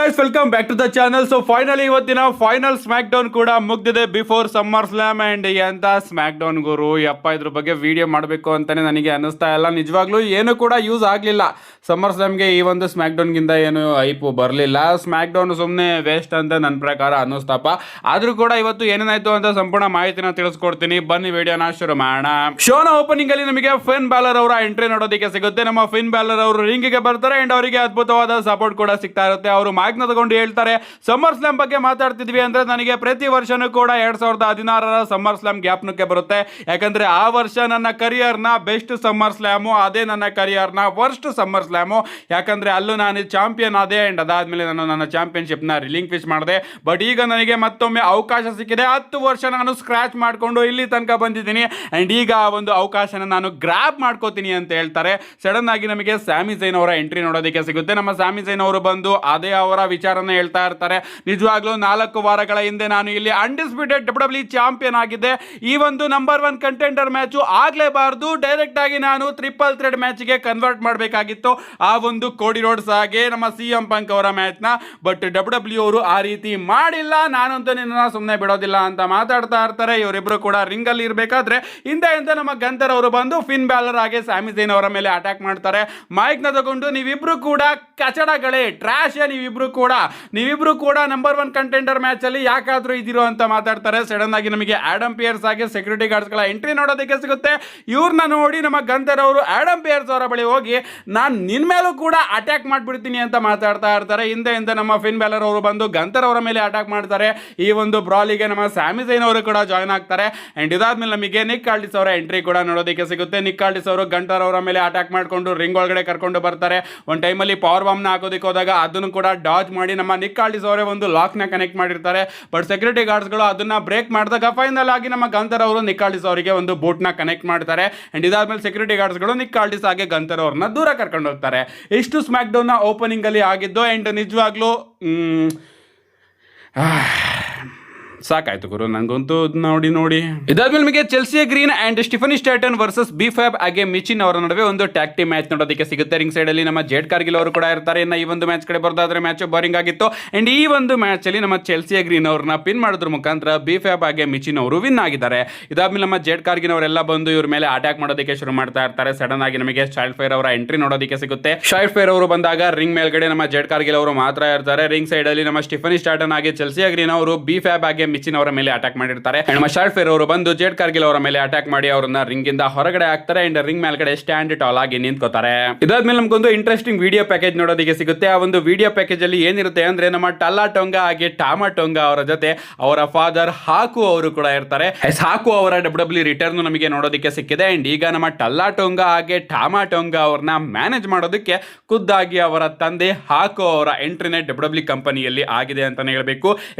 Guys welcome back to the channel. So finally ಇವತ್ತಿನ final SmackDown ಕೂಡ ಮುಗ್ದಿದೆ before SummerSlam. And ಎಂತ SmackDown ಗುರು ಯಪ್ಪ, ಇದ್ರ ಬಗ್ಗೆ ವಿಡಿಯೋ ಮಾಡಬೇಕು ಅಂತಾನೆ ನನಗೆ ಅನ್ನಿಸ್ತಾ ಇಲ್ಲ. ನಿಜವಾಗ್ಲೂ ಏನು ಕೂಡ ಯೂಸ್ ಆಗಲಿಲ್ಲ ಸಮ್ಮರ್ ಸ್ಲಾಮ್ಗೆ. ಈ ಒಂದು ಸ್ಮ್ಯಾಕ್ ಡೌನ್ಗಿಂತ ಏನು ಐಪು ಬರಲಿಲ್ಲ. ಸ್ಮ್ಯಾಕ್ ಡೌನ್ ಸುಮ್ಮನೆ ವೇಸ್ಟ್ ಅಂತ ನನ್ನ ಪ್ರಕಾರ ಅನ್ನಿಸ್ತಪ್ಪ. ಆದರೂ ಕೂಡ ಇವತ್ತು ಏನೇನಾಯ್ತು ಅಂತ ಸಂಪೂರ್ಣ ಮಾಹಿತಿನ ತಿಳಿಸ್ಕೊಡ್ತೀನಿ. ಬನ್ನಿ ವಿಡಿಯೋನ ಶುರು ಮಾಡೋಣ. ಶೋನ ಓಪನಿಂಗ್ ಅಲ್ಲಿ ನಿಮಗೆ ಫಿನ್ ಬ್ಯಾಲರ್ ಅವರ ಎಂಟ್ರಿ ನೋಡೋದಕ್ಕೆ ಸಿಗುತ್ತೆ. ನಮ್ಮ ಫಿನ್ ಬ್ಯಾಲರ್ ಅವರು ರಿಂಗಿಗೆ ಬರ್ತಾರೆ ಅಂಡ್ ಅವರಿಗೆ ಅದ್ಭುತವಾದ ಸಪೋರ್ಟ್ ಕೂಡ ಸಿಗ್ತಾ ಇರುತ್ತೆ. ಅವರು ಮೈಕ್ನ ತಗೊಂಡು ಹೇಳ್ತಾರೆ, ಸಮ್ಮರ್ ಸ್ಲಾಮ್ ಬಗ್ಗೆ ಮಾತಾಡ್ತಿದ್ವಿ ಅಂದ್ರೆ ನನಗೆ ಪ್ರತಿ ವರ್ಷನೂ ಕೂಡ 2016ರ ಸಮ್ಮರ್ ಸ್ಲಾಮ್ ಜ್ಞಾಪನಕ್ಕೆ ಬರುತ್ತೆ. ಯಾಕಂದ್ರೆ ಆ ವರ್ಷ ನನ್ನ ಕರಿಯರ್ನ ಬೆಸ್ಟ್ ಸಮ್ಮರ್ ಸ್ಲಾಮು, ಅದೇ ನನ್ನ ಕರಿಯರ್ನ ವರ್ಸ್ಟ್ ಸಮ್ಮರ್ ಸ್ಲಾಮು. ಯಾಕಂದ್ರೆ ಅಲ್ಲೂ ನಾನು ಚಾಂಪಿಯನ್ ಆದೆ ಅಂಡ್ ಅದಾದ್ಮೇಲೆ ನಾನು ನನ್ನ ಚಾಂಪಿಯನ್ಶಿಪ್ನ ರಿಲಿಂಕ್ವಿಶ್ ಮಾಡಿದೆ. ಬಟ್ ಈಗ ನನಗೆ ಮತ್ತೊಮ್ಮೆ ಅವಕಾಶ ಸಿಕ್ಕಿದೆ. 10 ವರ್ಷ ನಾನು ಸ್ಕ್ರಾಚ್ ಮಾಡಿಕೊಂಡು ಇಲ್ಲಿ ತನಕ ಬಂದಿದ್ದೀನಿ ಅಂಡ್ ಈಗ ಆ ಒಂದು ಅವಕಾಶನ ನಾನು ಗ್ರಾಬ್ ಮಾಡ್ಕೋತೀನಿ ಅಂತ ಹೇಳ್ತಾರೆ. ಸಡನ್ ಆಗಿ ನಮಗೆ ಸ್ಯಾಮಿ ಝೈನ್ ಅವರ ಎಂಟ್ರಿ ನೋಡೋದಕ್ಕೆ ಸಿಗುತ್ತೆ. ನಮ್ಮ ಸ್ಯಾಮಿ ಝೈನ್ ಅವರು ಬಂದು ಅದೇ ಅವರ ವಿಚಾರನ ಹೇಳ್ತಾ ಇರ್ತಾರೆ. ನಿಜವಾಗ್ಲೂ 4 ವಾರಗಳ ಹಿಂದೆ ನಾನು ಇಲ್ಲಿ ಅನ್ಡಿಸ್ಪ್ಯೂಟೆಡ್ WWE ಚಾಂಪಿಯನ್ ಆಗಿದ್ದೆ. ಈ ಒಂದು ನಂಬರ್ 1 ಕಂಟೆಂಡರ್ ಮ್ಯಾಚು ಆಗಲೇಬಾರ್ದು, ಡೈರೆಕ್ಟ್ ಆಗಿ ನಾನು ಟ್ರಿಪಲ್ ಥ್ರೆಡ್ ಮ್ಯಾಚ್ಗೆ ಕನ್ವರ್ಟ್ ಮಾಡಬೇಕಾಗಿತ್ತು. ಆ ಒಂದು ಕೋಡಿ ರೋಡ್ಸ್ ಹಾಗೆ ನಮ್ಮ CM ಪಂಕ್ ಅವರ ಮ್ಯಾಚ್ನ. ಬಟ್ WWE ಅವರು ಆ ರೀತಿ ಮಾಡಿಲ್ಲ. ನಾನಂತೂ ನಿನ್ನ ಸುಮ್ಮನೆ ಬಿಡೋದಿಲ್ಲ ಅಂತ ಮಾತಾಡ್ತಾ ಇರ್ತಾರೆ. ಇವರಿಬ್ರು ಕೂಡ ರಿಂಗ್ ಅಲ್ಲಿ ಇರಬೇಕಾದ್ರೆ ಹಿಂದೆ ನಮ್ಮ ಗಂತರ್ ಅವರು ಬಂದು ಫಿನ್ ಬ್ಯಾಲರ್ ಹಾಗೆ ಸ್ಯಾಮಿ ಝೈನ್ ಅವರ ಮೇಲೆ ಅಟ್ಯಾಕ್ ಮಾಡ್ತಾರೆ. ಮೈಕ್ ನ ತಗೊಂಡು ನೀವಿಬ್ರು ಕೂಡ ಕಚಡಗಳೇ, ಟ್ರಾಶ್, ನೀವಿಬ್ರು ಕೂಡ ನಂಬರ್ 1 ಕಂಟೆಂಡರ್ ಮ್ಯಾಚ್ ಅಲ್ಲಿ ಯಾಕಾದ್ರೂ ಇದಿರೋ ಅಂತ ಮಾತಾಡ್ತಾರೆ. ಸಡನ್ ಆಗಿ ನಮಗೆ ಆಡಮ್ ಪಿಯರ್ಸ್ ಹಾಗೆ ಸೆಕ್ಯೂರಿಟಿ ಗಾರ್ಡ್ಸ್ ಗಳ ಎಂಟ್ರಿ ನೋಡೋದಕ್ಕೆ ಸಿಗುತ್ತೆ. ಇವ್ರನ್ನ ನೋಡಿ ನಮ್ಮ ಗಂತರ್ ಅವರು ಆಡಮ್ ಪಿಯರ್ಸ್ ಅವರ ಬಳಿ ಹೋಗಿ ನಾನು ನಿನ್ ಮೇಲೂ ಕೂಡ ಅಟ್ಯಾಕ್ ಮಾಡ್ಬಿಡ್ತೀನಿ ಅಂತ ಮಾತಾಡ್ತಾ ಇರ್ತಾರೆ. ಹಿಂದೆ ನಮ್ಮ ಫಿನ್ ಬ್ಯಾಲರ್ ಅವರು ಬಂದು ಗಂತರ್ ಅವರ ಮೇಲೆ ಅಟ್ಯಾಕ್ ಮಾಡ್ತಾರೆ. ಈ ಒಂದು ಬ್ರಾಲಿಗೆ ನಮ್ಮ ಸ್ಯಾಮಿ ಝೈನ್ ಅವರು ಕೂಡ ಜಾಯ್ನ್ ಆಗ್ತಾರೆ. ಅಂಡ್ ಇದಾದ್ಮೇಲೆ ನಮಗೆ ನಿಕ್ ಆಲ್ಡಿಸ್ ಅವರ ಎಂಟ್ರಿ ಕೂಡ ನೋಡೋದಕ್ಕೆ ಸಿಗುತ್ತೆ. ನಿಕ್ ಆಲ್ಡಿಸ್ ಅವರು ಗಂಟರ್ ಅವರ ಮೇಲೆ ಅಟ್ಯಾಕ್ ಮಾಡ್ಕೊಂಡು ರಿಂಗ್ ಒಳಗಡೆ ಕರ್ಕೊಂಡು ಬರ್ತಾರೆ. ಒಂದು ಟೈಮಲ್ಲಿ ಪವರ್ ಬಾಂಬ್ನ ಹಾಕೋದಕ್ಕೆ ಹೋದಾಗ ಅದನ್ನು ಕೂಡ ಡಾಜ್ ಮಾಡಿ ನಮ್ಮ ನಿಕ್ ಆಲ್ಡಿಸ್ ಅವರೇ ಒಂದು ಲಾಕ್ನ ಕನೆಕ್ಟ್ ಮಾಡಿರ್ತಾರೆ. ಬಟ್ ಸೆಕ್ಯೂರಿಟಿ ಗಾರ್ಡ್ಸ್ಗಳು ಅದನ್ನ ಬ್ರೇಕ್ ಮಾಡಿದಾಗ ಫೈನಲ್ ಆಗಿ ನಮ್ಮ ಗಂತರ್ ಅವರು ನಿಕ್ ಆಲ್ಡಿಸ್ ಅವರಿಗೆ ಒಂದು ಬೂಟ್ನ ಕನೆಕ್ಟ್ ಮಾಡ್ತಾರೆ. ಅಂಡ್ ಇದಾದ್ಮೇಲೆ ಸೆಕ್ಯೂರಿಟಿ ಗಾರ್ಡ್ಸ್ಗಳು ನಿಕ್ ಆಲ್ಡಿಸ್ ಹಾಗೆ ಗಂತರ್ ಅವ್ರನ್ನ ದೂರ ಕರ್ಕೊಂಡು ಹೋಗ್ತಾರೆ. ಇಷ್ಟು ಸ್ಮ್ಯಾಕ್ ಡೌನ್ ನ ಓಪನಿಂಗ್ ಅಲ್ಲಿ ಆಗಿದ್ದು. ಅಂಡ್ ನಿಜವಾಗ್ಲೂ ಸಾಕಾಯ್ತು ಗುರು ನಂಗಂತೂ ನೋಡಿ. ಇದಾದ್ಮೇಲೆ ನಿಮಗೆ ಚೆಲ್ಸಿ ಗ್ರೀನ್ ಅಂಡ್ ಸ್ಟಿಫನಿ ಸ್ಟ್ಯಾಟನ್ ವರ್ಸಸ್ ಬಿಫ್ಯಾಬ್ ಹಾಗೆ ಮಿಚಿನ್ ಅವರ ನಡುವೆ ಒಂದು ಟ್ಯಾಗ್ ಟೀಮ್ ಮ್ಯಾಚ್ ನೋಡೋದಕ್ಕೆ ಸಿಗುತ್ತೆ. ರಿಂಗ್ ಸೈಡ್ ಅಲ್ಲಿ ನಮ್ಮ ಜೇಡ್ ಕಾರ್ಗಿಲ್ ಅವರು ಕೂಡ ಇರ್ತಾರೆ. ಇನ್ನು ಈ ಒಂದು ಮ್ಯಾಚ್ ಕಡೆ ಬರೋದಾದ್ರೆ ಮ್ಯಾಚ್ ಬೋರಿಂಗ್ ಆಗಿತ್ತು. ಅಂಡ್ ಈ ಒಂದು ಮ್ಯಾಚ್ ಅಲ್ಲಿ ನಮ್ಮ ಚೆಲ್ಸಿ ಗ್ರೀನ್ ಅವ್ರನ್ನ ಪಿನ್ ಮಾಡೋದ್ರ ಮುಖಾಂತರ ಬಿಫ್ಯಾಬ್ ಹಾಗೆ ಮಿಚಿನ್ ಅವರು ವಿನ್ ಆಗಿದ್ದಾರೆ. ಇದಾದ್ಮೇಲೆ ನಮ್ಮ ಜೇಡ್ ಕಾರ್ಗಿಲ್ ಅವರೆಲ್ಲ ಬಂದು ಇವ್ರ ಮೇಲೆ ಅಟ್ಯಾಕ್ ಮಾಡೋದಕ್ಕೆ ಶುರು ಮಾಡ್ತಾ ಇರ್ತಾರೆ. ಸಡನ್ ಆಗಿ ನಮಗೆ ಶೈಲ್ಡ್ ಫೈರ್ ಅವರ ಎಂಟ್ರಿ ನೋಡೋದಕ್ಕೆ ಸಿಗುತ್ತೆ. ಶೈಲ್ಡ್ ಫೈರ್ ಅವರು ಬಂದಾಗ ರಿಂಗ್ ಮೇಲ್ಗಡೆ ನಮ್ಮ ಜೇಡ್ ಕಾರ್ಗಿಲ್ ಅವರು ಮಾತ್ರ ಇರ್ತಾರೆ. ರಿಂಗ್ ಸೈಡ್ ಅಲ್ಲಿ ನಮ್ಮ ಸ್ಟಿಫನಿ ಸ್ಟ್ಯಾಟನ್ ಹಾಗೆ ಚೆಲ್ಸಿ ಗ್ರೀನ್ ಅವರು ಬಿಫ್ಯಾಬ್ ಹಾಗೆ ಮಿಚಿನ್ ಅವರ ಮೇಲೆ ಅಟ್ಯಾಕ್ ಮಾಡಿರ್ತಾರೆ. ನಮ್ಮ ಶೈಲ್ಡ್ ಫೈರ್ ಅವರು ಬಂದು ಜೇಡ್ ಕಾರ್ಗಿಲ್ ಅವರ ಮೇಲೆ ಅಟ್ಯಾಕ್ ಮಾಡಿ ಅವರನ್ನ ರಿಂಗ್ ಇಂದ ಹೊರಗಡೆ ಹಾಕ್ತಾರೆ. ಅಂಡ್ ರಿಂಗ್ ಮೇಲ್ಗಡೆ ಸ್ಟ್ಯಾಂಡ್ ಟಾಲ್ ಆಗಿ ನಿಂತ್ಕೋತಾರೆ. ಇದಾದ್ಮೇಲೆ ನಮಗೊಂದು ಇಂಟ್ರೆಸ್ಟಿಂಗ್ ವಿಡಿಯೋ ಪ್ಯಾಕೇಜ್ ನೋಡೋದಕ್ಕೆ ಸಿಗುತ್ತೆ. ಆ ಒಂದು ವಿಡಿಯೋ ಪ್ಯಾಕೇಜ್ ಅಲ್ಲಿ ಏನಿರುತ್ತೆ ಅಂದ್ರೆ ನಮ್ಮ ಟಲ್ಲಾ ಟೊಂಗಾ ಹಾಗೆ ಟಾಮಾ ಟೊಂಗಾ ಅವರ ಜೊತೆ ಅವರ ಫಾದರ್ ಹಾಕು ಅವರು ಕೂಡ ಇರ್ತಾರೆ. ಹಾಕು ಅವರ WWE ರಿಟರ್ನ್ ನಮಗೆ ನೋಡೋದಕ್ಕೆ ಸಿಕ್ಕಿದೆ. ಅಂಡ್ ಈಗ ನಮ್ಮ ಟಲ್ಲಾ ಟೊಂಗಾ ಹಾಗೆ ಟಾಮಾ ಟೊಂಗಾ ಅವ್ರನ್ನ ಮ್ಯಾನೇಜ್ ಮಾಡೋದಕ್ಕೆ ಖುದ್ದಾಗಿ ಅವರ ತಂದೆ ಹಾಕು ಅವರ ಎಂಟ್ರಿನೇ WWE ಕಂಪನಿಯಲ್ಲಿ ಆಗಿದೆ ಅಂತಾನೆ ಹೇಳ್ಬೇಕು.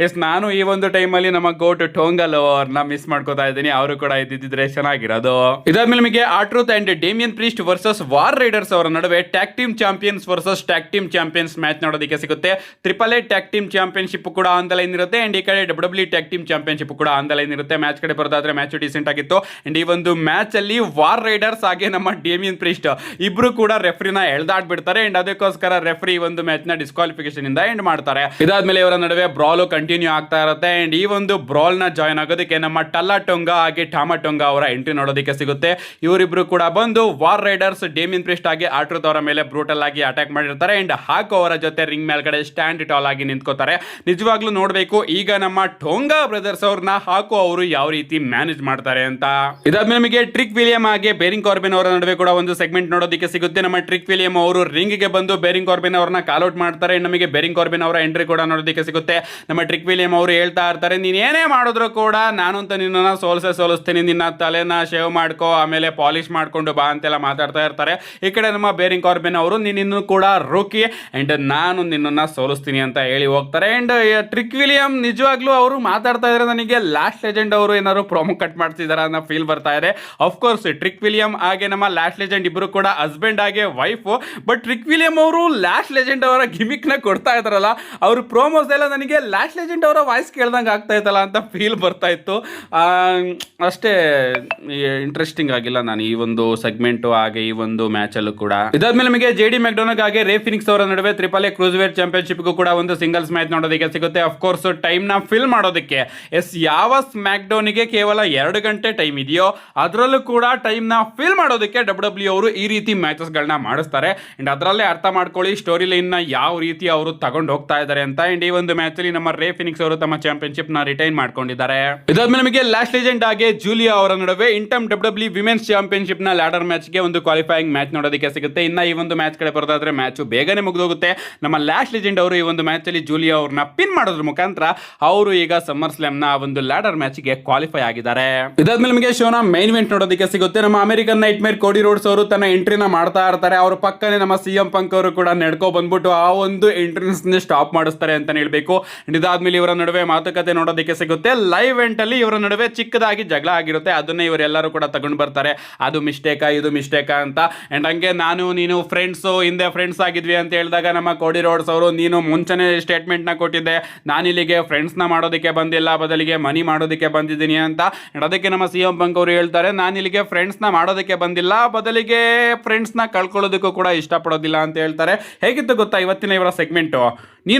ನಾನು ಈ ಒಂದು ಟೈಮ್ ಅಲ್ಲಿ ನಮ್ಮ ಗೋಟ್ ಟೊಂಗಲ್ ಅವ್ರನ್ನ ಮಿಸ್ ಮಾಡ್ಕೋತಾ ಇದ್ದೀನಿ. ಅವರು ಕೂಡ ಇದ್ದಿದ್ರೆ ಚೆನ್ನಾಗಿರೋದು. ಇದಾದ್ಮೇಲೆ ನಮಗೆ R Truth and Damian Priest versus War Raiders ಅವರ ನಡುವೆ tag team champions versus tag team champions match ನೋಡೋದಕ್ಕೆ ಸಿಗುತ್ತೆ. Triple A tag team championship ಕೂಡ ಆನ್ ದ ಲೈನ್ ಇರುತ್ತೆ. ಅಂಡ್ ಈ ಕಡೆ WWE ಟ್ಯಾಗ್ ಟೀಮ್ ಚಾಂಪಿಯನ್ಶಿಪ್ ಕೂಡ ಆನ್ ದ ಲೈನ್ ಇರುತ್ತೆ. ಮ್ಯಾಚ್ ಕಡೆ ಬರೋದಾದ್ರೆ ಮ್ಯಾಚ್ ಡಿಸೆಂಟ್ ಆಗಿತ್ತು. ಅಂಡ್ ಈ ಒಂದು ಮ್ಯಾಚ್ ಅಲ್ಲಿ ವಾರ್ ರೈಡರ್ಸ್ ಹಾಗೆ ನಮ್ಮ ಡೇಮಿಯನ್ ಪ್ರೀಸ್ಟ್ ಇಬ್ರು ಕೂಡ ರೆಫ್ರಿನ ಎಳ್ದಾಡ್ಬಿಡ್ತಾರೆ. ಅಂಡ್ ಅದಕ್ಕೋಸ್ಕರ ರೆಫ್ರಿ ಒಂದು ಮ್ಯಾಚ್ ನ ಡಿಸ್ಕ್ವಾಲಿಫಿಕೇಶನ್ ಇಂದ ಎಂಡ್ ಮಾಡ್ತಾರೆ. ಇದಾದ್ಮೇಲೆ ಇವರ ನಡುವೆ ಬ್ರಾಲ್ ಕಂಟಿನ್ಯೂ ಆಗ್ತಾ ಇರುತ್ತೆ. ಅಂಡ್ ಈ ಒಂದು ಬ್ರಾಲ್ ನ ಜಾಯ್ನ್ ಆಗೋದಕ್ಕೆ ನಮ್ಮ ಟಲ್ಲಾ ಟೊಂಗಾ ಹಾಗೆ ಟಾಮಾ ಟೊಂಗಾ ಅವರ ಎಂಟ್ರಿ ನೋಡೋದಕ್ಕೆ ಸಿಗುತ್ತೆ. ಇವರಿಬ್ರು ಕೂಡ ಬಂದು ವಾರ್ ರೈಡರ್ಸ್ ಡೇಮಿಯನ್ ಪ್ರೀಸ್ಟ್ ಹಾಗೆ ಆರ್ಟ್ರೂತ್ ಅವರ ಮೇಲೆ ಬ್ರೂಟಲ್ ಆಗಿ ಅಟ್ಯಾಕ್ ಮಾಡಿರ್ತಾರೆ. ಅಂಡ್ ಹಾಕು ಅವರ ಜೊತೆ ರಿಂಗ್ ಮೇಲ್ಗಡೆ ಸ್ಟ್ಯಾಂಡ್ ಟಾಲ್ ಆಗಿ ನಿಂತ್ಕೋತಾರೆ. ನಿಜವಾಗ್ಲೂ ನೋಡ್ಬೇಕು ಈಗ ನಮ್ಮ ಟೊಂಗಾ ಬ್ರದರ್ಸ್ ಅವ್ರನ್ನ ಹಾಕು ಅವರು ಯಾವ ರೀತಿ ಮ್ಯಾನೇಜ್ ಮಾಡ್ತಾರೆ ಅಂತ. ಇದಾದ್ಮೇಲೆ ನಮಗೆ ಟ್ರಿಕ್ ವಿಲಿಯಂ ಹಾಗೆ ಬೇರಿಂಗ್ ಕಾರ್ಬಿನ್ ಅವರ ನಡುವೆ ಕೂಡ ಒಂದು ಸೆಗ್ಮೆಂಟ್ ನೋಡೋದಕ್ಕೆ ಸಿಗುತ್ತೆ. ನಮ್ಮ ಟ್ರಿಕ್ ವಿಲಿಯಂ ಅವರು ರಿಂಗ್ ಗೆ ಬಂದು ಬೇರಿಂಗ್ ಕಾರ್ಬಿನ್ ಅವರನ್ನ ಕಾಲ್ ಔಟ್ ಮಾಡ್ತಾರೆ. ನಮಗೆ ಬೇರಿಂಗ್ ಕಾರ್ಬಿನ್ ಅವರ ಎಂಟ್ರಿ ಕೂಡ ನೋಡೋದಕ್ಕೆ ಸಿಗುತ್ತೆ. ನಮ್ಮ ಟ್ರಿಕ್ ವಿಲಿಯಂ ಅವರು ಹೇಳ್ತಾ ಇರ್ತಾರೆ, ನೀನ್ ಏನೇ ಮಾಡಿದ್ರು ಕೂಡ ನಾನಂತ ನಿನ್ನ ಸೋಲಿಸ್ತೀನಿ, ನಿನ್ನ ತಲೆನ ಶೇವ್ ಮಾಡ್ಕೋ, ಆಮೇಲೆ ಪಾಲಿಶ್ ಮಾಡ್ಕೊಂಡು ಬಾ ಅಂತೆಲ್ಲ ಮಾತಾಡ್ತಾ ಇರ್ತಾರೆ. ಈ ಕಡೆ ನಮ್ಮ ಬೇರಿಂಗ್ ಕಾರ್ಬಿನ್ ಅವರು ನಿನ್ನನ್ನು ಕೂಡ ರೋಕಿ ಅಂಡ್ ನಾನು ನಿನ್ನನ್ನು ಸೋಲಿಸ್ತೀನಿ ಅಂತ ಹೇಳಿ ಹೋಗ್ತಾರೆ. ಅಂಡ್ ಟ್ರಿಕ್ ವಿಲಿಯಂ ನಿಜವಾಗ್ಲೂ ಅವರು ಮಾತಾಡ್ತಾ ಇದ್ರೆ ನನಗೆ ಲಾಸ್ಟ್ ಲೆಜೆಂಡ್ ಅವರು ಏನಾದ್ರು ಪ್ರೊಮೋ ಕಟ್ ಮಾಡ್ತಿದಾರ ಅನ್ನೋ ಫೀಲ್ ಬರ್ತಾ ಇದೆ. ಅಫ್ಕೋರ್ಸ್ ಟ್ರಿಕ್ ವಿಲಿಯಂ ಹಾಗೆ ನಮ್ಮ ಲಾಸ್ಟ್ ಲೆಜೆಂಡ್ ಇಬ್ರು ಕೂಡ ಹಸ್ಬೆಂಡ್ ಹಾಗೆ ವೈಫ್. ಬಟ್ ಟ್ರಿಕ್ ವಿಲಿಯಂ ಅವರು ಲಾಸ್ಟ್ ಲೆಜೆಂಡ್ ಅವರ ಗಿಮಿಕ್ ನ ಕೊಡ್ತಾ ಇದಾರಲ್ಲ, ಅವ್ರ ಪ್ರೋಮೋಸ್ ಎಲ್ಲ ನನಗೆ ಲಾಸ್ಟ್ ಲೆಜೆಂಡ್ ಅವರ ವಾಯ್ಸ್ ಕೇಳ್ದಂಗೆ ಆಗ್ತಾ ಆಗ್ತಾಯ್ತಲ್ಲ ಅಂತ ಫೀಲ್ ಬರ್ತಾ ಇತ್ತು. ಅಷ್ಟೇ ಇಂಟ್ರೆಸ್ಟಿಂಗ್ ಆಗಿಲ್ಲ ನಾನು ಈ ಒಂದು ಸೆಗ್ಮೆಂಟು ಹಾಗೆ ಈ ಒಂದು ಮ್ಯಾಚಲ್ಲೂ ಕೂಡ. ಇದಾದ್ಮೇಲೆ ನಮಗೆ JD ಮ್ಯಾಕ್ಡೋನಾಲ್ಡ್ ಹಾಗೆ ರೇ ಫಿನಿಕ್ಸ್ ಅವರ ನಡುವೆ AAA ಕ್ರೂಸರ್ವೇಟ್ ಚಾಂಪಿಯನ್ಶಿಪ್ಗೂ ಕೂಡ ಒಂದು ಸಿಂಗಲ್ಸ್ ಮ್ಯಾಚ್ ನೋಡೋದಕ್ಕೆ ಸಿಗುತ್ತೆ. ಅಫ್ಕೋರ್ಸ್ ಟೈಮ್ನ ಫಿಲ್ ಮಾಡೋದಕ್ಕೆ ಯಾವ ಸ್ಮ್ಯಾಕ್ಡೌನ್ಗೆ ಕೇವಲ 2 ಗಂಟೆ ಟೈಮ್ ಇದೆಯೋ ಅದರಲ್ಲೂ ಕೂಡ ಟೈಮ್ನ ಫಿಲ್ ಮಾಡೋದಕ್ಕೆ WWE ಅವರು ಈ ರೀತಿ ಮ್ಯಾಚಸ್ಗಳನ್ನ ಮಾಡಿಸ್ತಾರೆ. ಅಂಡ್ ಅದರಲ್ಲೇ ಅರ್ಥ ಮಾಡ್ಕೊಳ್ಳಿ ಸ್ಟೋರಿ ಲೈನ್ನ ಯಾವ ರೀತಿ ಅವರು ತಗೊಂಡು ಹೋಗ್ತಾ ಇದ್ದಾರೆ ಅಂತ. ಅಂಡ್ ಈ ಒಂದು ಮ್ಯಾಚ್ ಅಲ್ಲಿ ನಮ್ಮ ರೇ ಫಿನಿಕ್ಸ್ ಅವರು ತಮ್ಮ ಚಾಂಪಿಯನ್ಶಿಪ್ ನ ರಿಟೈನ್ ಮಾಡ್ಕೊಂಡಿದ್ದಾರೆ. ಇದಾದ್ಮೇಲೆ ನಮಗೆ ಲಾಸ್ಟ್ ಲೆಜೆಂಡ್ ಆಗಿ ಜೂಲಿಯಾ ಅವರ ನಡುವೆ ಇಂಟಮ್ WWE ವಿಮೆನ್ಸ್ ಚಾಂಪಿಯನ್ಶಿಪ್ ನ ಲ್ಯಾಡರ್ ಮ್ಯಾಚ್ ಗೆ ಒಂದು ಕ್ವಾಲಿಫೈಯಿಂಗ್ ಮ್ಯಾಚ್ ನೋಡೋದಕ್ಕೆ ಸಿಗುತ್ತೆ. ಇನ್ನ ಈ ಒಂದು ಮ್ಯಾಚ್ ಕಡೆ ಬರೋದಾದ್ರೆ ಮ್ಯಾಚ್ ಬೇಗನೆ ಮುಗಿದೋಗುತ್ತೆ. ನಮ್ಮ ಲಾಸ್ಟ್ ಲೆಜೆಂಡ್ ಅವರು ಈ ಒಂದು ಮ್ಯಾಚ್ ಅಲ್ಲಿ ಜೂಲಿಯಾ ಅವ್ರನ್ನ ಪಿನ್ ಮಾಡೋದ್ರ ಮುಖಾಂತರ ಅವರು ಈಗ ಸಮ್ಮರ್ ಸ್ಲಾಮ್ ನ ಒಂದು ಲ್ಯಾಡರ್ ಮ್ಯಾಚ್ ಗೆ ಕ್ವಾಲಿಫೈ ಆಗಿದ್ದಾರೆ. ಇದಾದ್ಮೇಲೆ ನಮಗೆ ಶೋನ ಮೈನ್ ಇವೆಂಟ್ ನೋಡೋದಕ್ಕೆ ಸಿಗುತ್ತೆ. ನಮ್ಮ ಅಮೆರಿಕನ್ ನೈಟ್ ಮೇರ್ ಕೋಡಿ ರೋಡ್ಸ್ ಅವರು ತನ್ನ ಎಂಟ್ರಿನ ಮಾಡ್ತಾ ಇರ್ತಾರೆ. ಅವ್ರ ಪಕ್ಕನೆ ನಮ್ಮ CM ಪಂಕ್ ಅವರು ಕೂಡ ನಡ್ಕೊ ಬಂದ್ಬಿಟ್ಟು ಆ ಒಂದು ಎಂಟ್ರೆನ್ಸ್ ಸ್ಟಾಪ್ ಮಾಡಿಸ್ತಾರೆ ಅಂತ ಹೇಳ್ಬೇಕು. ಇದಾದ್ಮೇಲೆ ಇವರ ನಡುವೆ ಮಾತುಕತೆ ನೋಡೋದಕ್ಕೆ ಸಿಗುತ್ತೆ. ಲೈವ್ ಇವೆಂಟ್ ಅಲ್ಲಿ ಇವರ ನಡುವೆ ಚಿಕ್ಕದಾಗಿ ಜಗಳ ಆಗಿರುತ್ತೆ. ಅದನ್ನೇ ಇವರೆಲ್ಲರೂ ಕೂಡ ತಗೊಂಡು ಬರ್ತಾರೆ. ಅದು ಮಿಸ್ಟೇಕಾ ಇದು ಮಿಸ್ಟೇಕಾ ಅಂತ. ಅಂಡ್ ಹಂಗೆ ನಾನು ನೀನು ಫ್ರೆಂಡ್ಸ್ ಹಿಂದೆ ಫ್ರೆಂಡ್ಸ್ ಆಗಿದ್ವಿ ಅಂತ ಹೇಳಿದಾಗ ನಮ್ಮ ಕೋಡಿ ರೋಡ್ಸ್ ಅವರು ನೀನು ಮುಂಚೆನೆ ಸ್ಟೇಟ್ಮೆಂಟ್ ನ ಕೊಟ್ಟಿದ್ದೆ, ನಾನಿಲ್ಲಿಗೆ ಫ್ರೆಂಡ್ಸ್ ನ ಮಾಡೋದಕ್ಕೆ ಬಂದಿಲ್ಲ, ಬದಲಿಗೆ ಮನಿ ಮಾಡೋದಕ್ಕೆ ಬಂದಿದ್ದೀನಿ ಅಂತ. ಅದಕ್ಕೆ ನಮ್ಮ CM ಪಂಕ್ ಅವರು ಹೇಳ್ತಾರೆ, ನಾನು ಇಲ್ಲಿಗೆ ಫ್ರೆಂಡ್ಸ್ ನ ಮಾಡೋದಕ್ಕೆ ಬಂದಿಲ್ಲ, ಬದಲಿಗೆ ಫ್ರೆಂಡ್ಸ್ ನ ಕಳ್ಕೊಳ್ಳೋದಕ್ಕೂ ಕೂಡ ಇಷ್ಟಪಡೋದಿಲ್ಲ ಅಂತ ಹೇಳ್ತಾರೆ. ಹೇಗಿತ್ತು ಗೊತ್ತಾ ಇವತ್ತಿನ ಇವರ ಸೆಗ್ಮೆಂಟು? ನೀ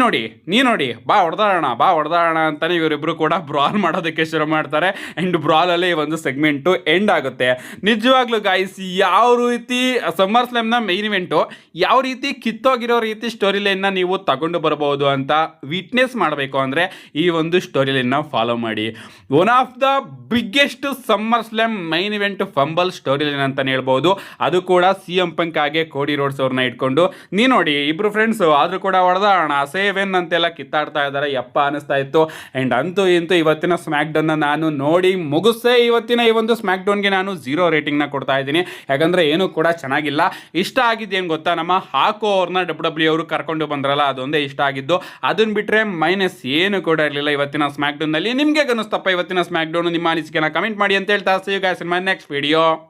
ನೋಡಿ ಬಾ ಹೊಡೆದಾಡೋಣ ಅಂತಾನೆ ಇವರಿಬ್ರು ಕೂಡ ಬ್ರಾಲ್ ಮಾಡೋದಕ್ಕೆ ಶುರು ಮಾಡ್ತಾರೆ. ಅಂಡ್ ಬ್ರಾಲ್ ಅಲ್ಲಿ ಒಂದು ಸೆಗ್ಮೆಂಟು ಎಂಡ್ ಆಗುತ್ತೆ. ನಿಜವಾಗ್ಲೂ ಗಾಯ್ಸ್ ಯಾವ ರೀತಿ ಸಮ್ಮರ್ ಸ್ಲಾಮ್ ನ ಮೈನ್ ಇವೆಂಟು ಯಾವ ರೀತಿ ಕಿತ್ತೋಗಿರೋ ರೀತಿ ಸ್ಟೋರಿ ಲೈನ್ ನ ನೀವು ತಗೊಂಡು ಬರಬಹುದು ಅಂತ ವಿಟ್ನೆಸ್ ಮಾಡಬೇಕು ಅಂದ್ರೆ ಈ ಒಂದು ಸ್ಟೋರಿ ಲೈನ್ ನ ಫಾಲೋ ಮಾಡಿ. One of the biggest summer slam main event fumble story line ಅಂತಾನೆ ಹೇಳ್ಬಹುದು. ಅದು ಕೂಡ CM ಪಂಕ್ ಹಾಗೆ ಕೋಡಿ ರೋಡ್ಸ್ ಅವ್ರನ್ನ ಇಟ್ಕೊಂಡು ನೀ ನೋಡಿ ಇಬ್ರು ಫ್ರೆಂಡ್ಸ್ ಆದ್ರೂ ಕೂಡ ಹೊಡೆದಾಡೋಣ ಸೇವೆನ್ ಅಂತೆಲ್ಲ ಕಿತ್ತಾಡ್ತಾ ಇದ್ದಾರೆ. ಯಪ್ಪ ಅನಿಸ್ತಾ ಇತ್ತು. ಅಂಡ್ ಅಂತೂ ಇಂತೂ ಇವತ್ತಿನ ಸ್ಮ್ಯಾಕ್ ಡೌನ್ ನಾನು ನೋಡಿ ಮುಗಿಸೇ ಇವತ್ತಿನ ಈ ಒಂದು ಸ್ಮ್ಯಾಕ್ ಡೌನ್ಗೆ ನಾನು 0 ರೇಟಿಂಗ್ ನ ಕೊಡ್ತಾ ಇದ್ದೀನಿ. ಯಾಕಂದ್ರೆ ಏನು ಕೂಡ ಚೆನ್ನಾಗಿಲ್ಲ. ಇಷ್ಟ ಆಗಿದ್ದೇನು ಗೊತ್ತಾ, ನಮ್ಮ ಹಾಕೋ ಅವ್ರನ್ನ WWE ಅವರು ಕರ್ಕೊಂಡು ಬಂದ್ರಲ್ಲ ಅದೊಂದೇ ಇಷ್ಟ ಆಗಿದ್ದು. ಅದನ್ನ ಬಿಟ್ರೆ ಮೈನಸ್ ಏನು ಕೂಡ ಇರಲಿಲ್ಲ ಇವತ್ತಿನ ಸ್ಮ್ಯಾಕ್ ಡೌನ್ ನಲ್ಲಿ. ನಿಮ್ಗೆ ಅನಿಸ್ತಪ್ಪ ಇವತ್ತಿನ ಸ್ಮ್ಯಾಕ್ ಡೌನ್? ನಿಮ್ಮ ಅನಿಸಿಕೆನ ಕಮೆಂಟ್ ಮಾಡಿ ಅಂತ ಹೇಳ್ತಾ see you guys in my next video.